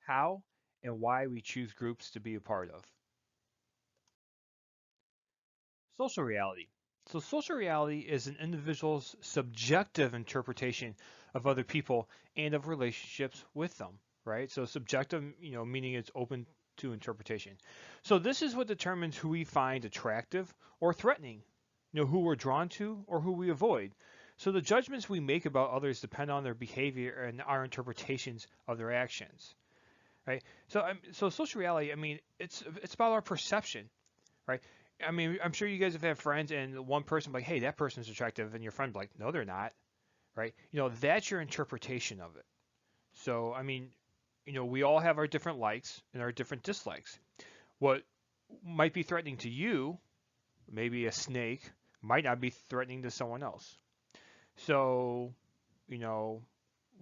how and why we choose groups to be a part of. Social reality. So, social reality is an individual's subjective interpretation of other people and of relationships with them, right? So, subjective, meaning it's open to interpretation. So, this is what determines who we find attractive or threatening, who we're drawn to or who we avoid. So, the judgments we make about others depend on their behavior and our interpretations of their actions, right? So social reality, I mean, it's about our perception, right? I mean, I'm sure you guys have had friends and one person like, hey, that person's attractive, and your friend like, no, they're not, right? That's your interpretation of it. So, I mean, we all have our different likes and our different dislikes. What might be threatening to you, maybe a snake, might not be threatening to someone else. So, you know,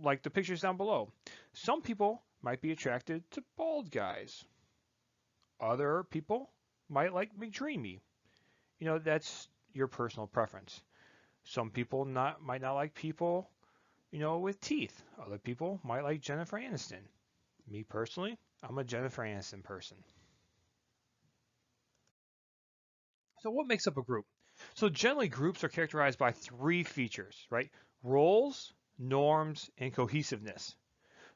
like the pictures down below, some people might be attracted to bald guys. Other people might like McDreamy. That's your personal preference. Some people might not like people, with teeth. Other people might like Jennifer Aniston. Me personally, I'm a Jennifer Aniston person. So what makes up a group? So generally groups are characterized by three features, right? Roles, norms, and cohesiveness.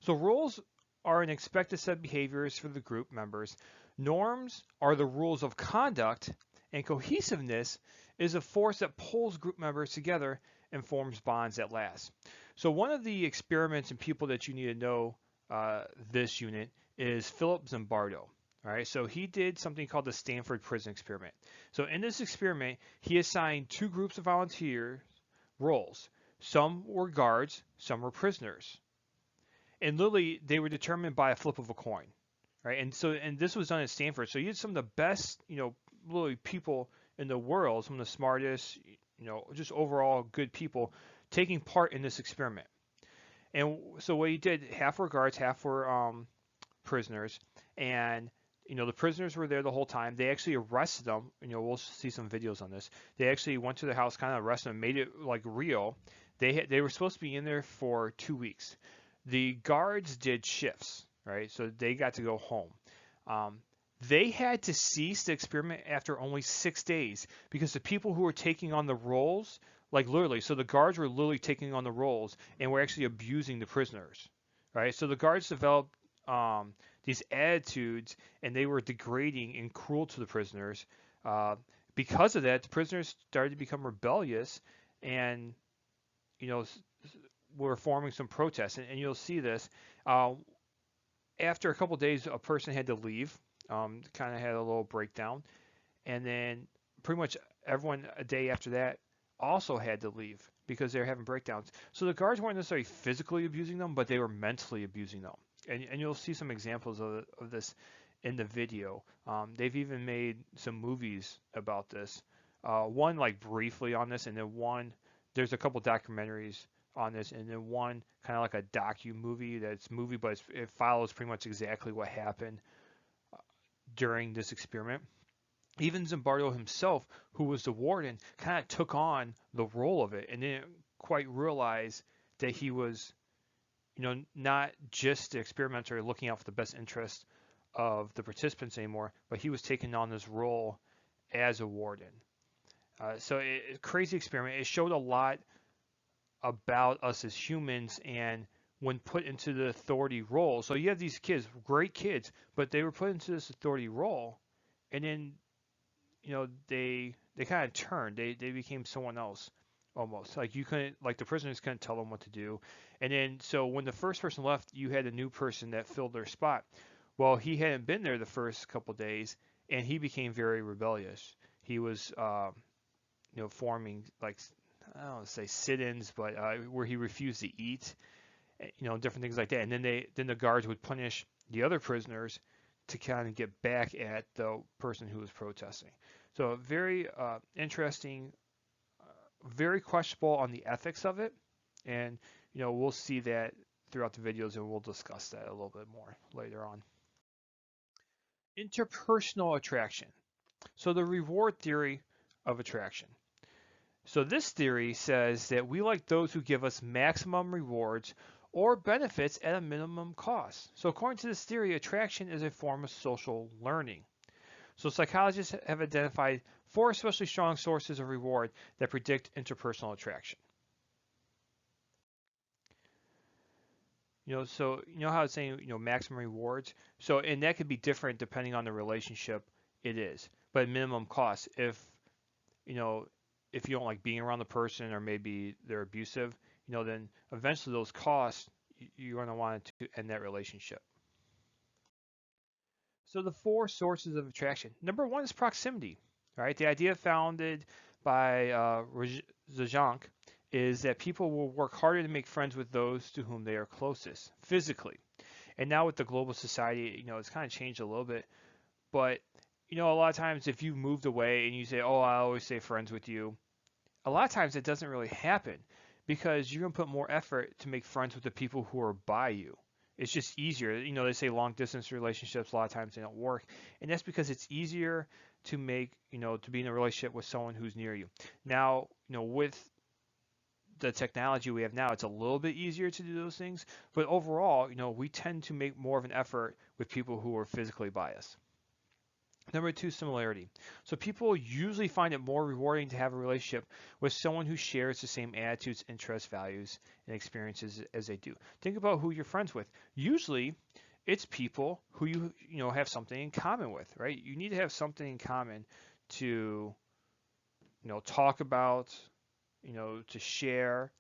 So roles are an expected set of behaviors for the group members. Norms are the rules of conduct, and cohesiveness is a force that pulls group members together and forms bonds that last. So one of the experiments and people that you need to know this unit is Philip Zimbardo. All right, so he did something called the Stanford Prison Experiment. So in this experiment, he assigned two groups of volunteer roles. Some were guards, some were prisoners, and literally they were determined by a flip of a coin, right? And this was done at Stanford. So you had some of the best, literally people in the world, some of the smartest, just overall good people taking part in this experiment. And so what he did, half were guards, half were prisoners, and the prisoners were there the whole time. They actually arrested them. We'll see some videos on this. They actually went to the house, kind of arrested them, made it like real. They were supposed to be in there for 2 weeks. The guards did shifts, right? So they got to go home. Um, they had to cease the experiment after only 6 days because the people who were taking on the roles, like literally, so the guards were literally taking on the roles and were actually abusing the prisoners, right? So the guards developed these attitudes and they were degrading and cruel to the prisoners. Uh, because of that, the prisoners started to become rebellious and, you know, were forming some protests. And you'll see this. Uh, After a couple of days, a person had to leave, kind of had a little breakdown. And then pretty much everyone a day after that also had to leave because they were having breakdowns. So the guards weren't necessarily physically abusing them, but they were mentally abusing them. And you'll see some examples of this in the video. They've even made some movies about this. One like briefly on this, and then one there's a couple documentaries on this, and then one kind of like a docu movie that's movie, but it follows pretty much exactly what happened during this experiment. Even Zimbardo himself, who was the warden, kind of took on the role of it and didn't quite realize that he was, not just the experimenter looking out for the best interest of the participants anymore, but he was taking on this role as a warden. Crazy experiment. It showed a lot about us as humans and when put into the authority role. So you have these kids, great kids, but they were put into this authority role, and then they kind of turned. They became someone else almost. Like you couldn't, like the prisoners couldn't tell them what to do. And then so when the first person left, you had a new person that filled their spot. Well, he hadn't been there the first couple days, and he became very rebellious. He was, forming like I don't want to say sit-ins, but where he refused to eat, different things like that. And then the guards would punish the other prisoners to kind of get back at the person who was protesting. So very interesting, very questionable on the ethics of it, and we'll see that throughout the videos, and we'll discuss that a little bit more later on. Interpersonal attraction. So the reward theory of attraction. So this theory says that we like those who give us maximum rewards or benefits at a minimum cost. So according to this theory, attraction is a form of social learning. So psychologists have identified four especially strong sources of reward that predict interpersonal attraction. So how it's saying, maximum rewards. So and that could be different depending on the relationship it is. But minimum cost, you know, if you don't like being around the person or maybe they're abusive, then eventually those costs you're going to want to end that relationship. So the four sources of attraction. Number one is proximity, right? The idea founded by Zajanc is that people will work harder to make friends with those to whom they are closest physically. And now with the global society, it's kind of changed a little bit. But, a lot of times if you moved away and you say, oh, I always stay friends with you, a lot of times it doesn't really happen because you're going to put more effort to make friends with the people who are by you. It's just easier. They say long distance relationships, a lot of times they don't work. And that's because it's easier to make, to be in a relationship with someone who's near you. Now, with the technology we have now, it's a little bit easier to do those things. But overall, we tend to make more of an effort with people who are physically by us. Number two, similarity. So people usually find it more rewarding to have a relationship with someone who shares the same attitudes, interests, values, and experiences as they do. Think about who you're friends with. Usually, it's people who you have something in common with, right? You need to have something in common to talk about, to share.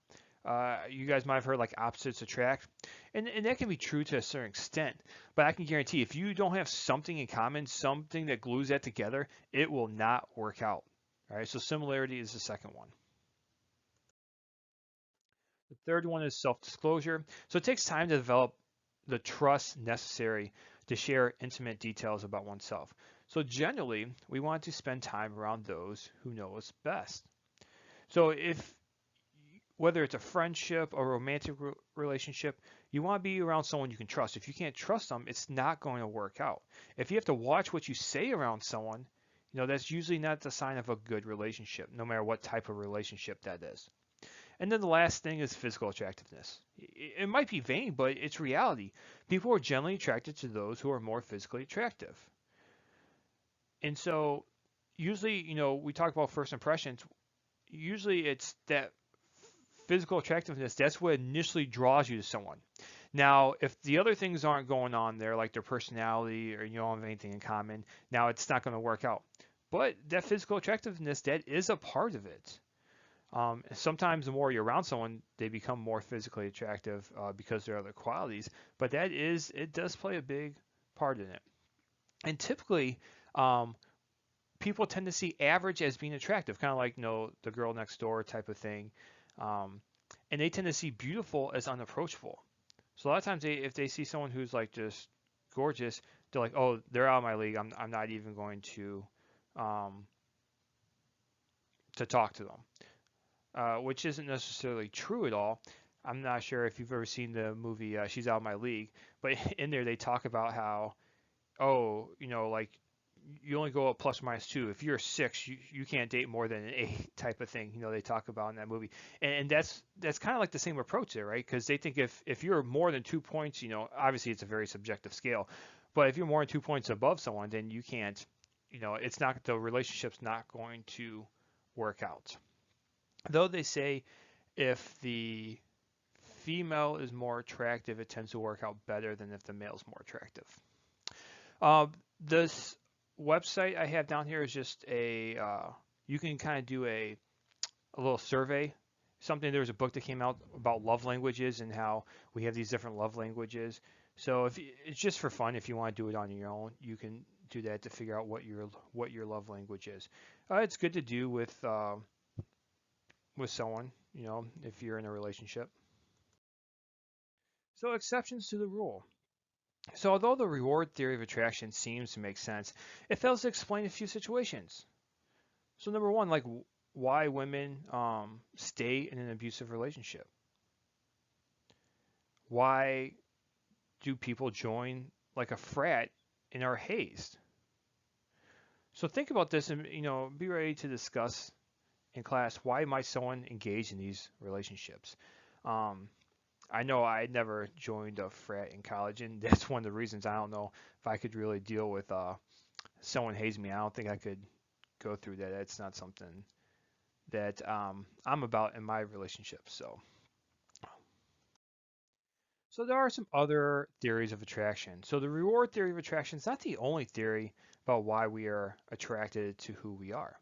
You guys might have heard like opposites attract, and that can be true to a certain extent. But I can guarantee if you don't have something in common, something that glues that together, it will not work out. All right, so similarity is the second one. The third one is self-disclosure. So it takes time to develop the trust necessary to share intimate details about oneself. So generally, we want to spend time around those who know us best. So if whether it's a friendship or romantic relationship, you want to be around someone you can trust. If you can't trust them, it's not going to work out. If you have to watch what you say around someone, that's usually not the sign of a good relationship, no matter what type of relationship that is. And then the last thing is physical attractiveness. It might be vain, but it's reality. People are generally attracted to those who are more physically attractive. And so usually, we talk about first impressions. Usually it's that physical attractiveness, that's what initially draws you to someone. Now, if the other things aren't going on there, like their personality or you don't have anything in common, now it's not going to work out. But that physical attractiveness, that is a part of it. Sometimes the more you're around someone, they become more physically attractive because there are other qualities. But it does play a big part in it. And typically, um, people tend to see average as being attractive, kind of like the girl next door type of thing. Um, and they tend to see beautiful as unapproachable. So a lot of times, if they see someone who's like just gorgeous, they're like, "Oh, they're out of my league. I'm not even going um, to talk to them," which isn't necessarily true at all. I'm not sure if you've ever seen the movie She's Out of My League, but in there they talk about how, oh, like you only go up plus or minus two. If you're a six, you can't date more than an eight type of thing. They talk about in that movie, and that's kind of like the same approach there, right? Because they think if you're more than 2 points, obviously it's a very subjective scale, but if you're more than 2 points above someone, then you can't, it's not the relationship's not going to work out. Though they say if the female is more attractive, it tends to work out better than if the male is more attractive. This website I have down here is just you can kind of do a little survey. There was a book that came out about love languages and how we have these different love languages. So if it's just for fun, if you want to do it on your own, you can do that to figure out what your love language is. It's good to do with someone, if you're in a relationship. So exceptions to the rule. So although the reward theory of attraction seems to make sense, it fails to explain a few situations. So number one, like why women stay in an abusive relationship. Why do people join like a frat and are hazed? So think about this and be ready to discuss in class why might someone engage in these relationships. Um, I know I never joined a frat in college, and that's one of the reasons I don't know if I could really deal with someone hazing me. I don't think I could go through that. That's not something that I'm about in my relationship. So there are some other theories of attraction. So the reward theory of attraction is not the only theory about why we are attracted to who we are.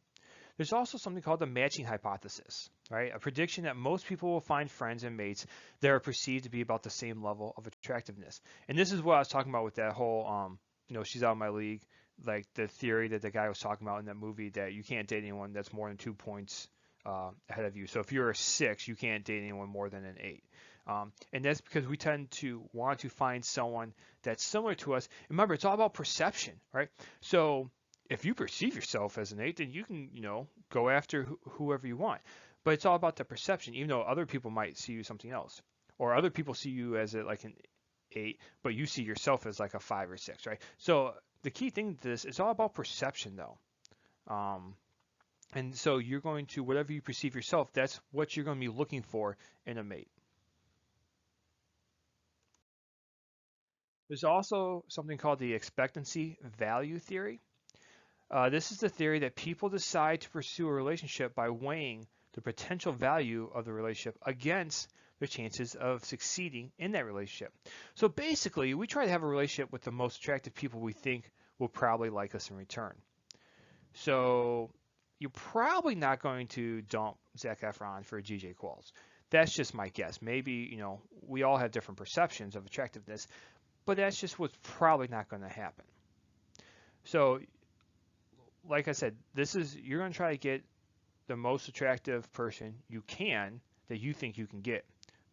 There's also something called the matching hypothesis, right? A prediction that most people will find friends and mates that are perceived to be about the same level of attractiveness. And this is what I was talking about with that whole, she's out of my league, like the theory that the guy was talking about in that movie that you can't date anyone that's more than 2 points ahead of you. So if you're a 6, you can't date anyone more than an 8. And that's because we tend to want to find someone that's similar to us. Remember, it's all about perception, right? So if you perceive yourself as an 8, then you can, go after whoever you want. But it's all about the perception, even though other people might see you something else, or other people see you as like an 8, but you see yourself as like a 5 or 6, right? So the key thing to this is all about perception, though. And so you're going to, whatever you perceive yourself, that's what you're going to be looking for in a mate. There's also something called the expectancy value theory. This is the theory that people decide to pursue a relationship by weighing the potential value of the relationship against their chances of succeeding in that relationship. So basically, we try to have a relationship with the most attractive people we think will probably like us in return. So you're probably not going to dump Zac Efron for GJ Qualls. That's just my guess. Maybe, we all have different perceptions of attractiveness, but that's just what's probably not going to happen. So, like I said, you're going to try to get the most attractive person you can that you think you can get.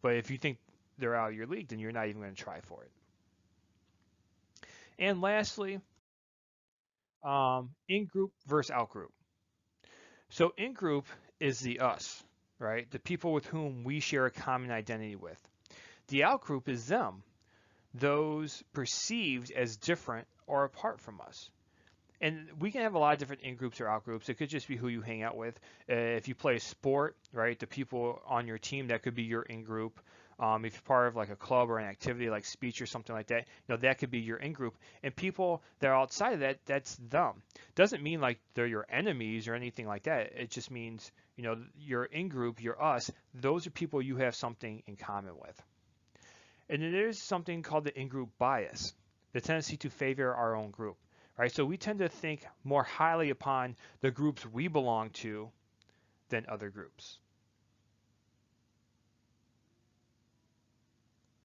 But if you think they're out of your league, then you're not even going to try for it. And lastly, in group versus out group. So in group is the us, right? The people with whom we share a common identity with. The out group is them, those perceived as different or apart from us. And we can have a lot of different in groups or out groups. It could just be who you hang out with. If you play a sport, right, the people on your team, that could be your in group. If you're part of like a club or an activity like speech or something like that, that could be your in group. And people that are outside of that, that's them. Doesn't mean like they're your enemies or anything like that. It just means, your in group, your us, those are people you have something in common with. And then there's something called the in-group bias, the tendency to favor our own group, right? So we tend to think more highly upon the groups we belong to than other groups.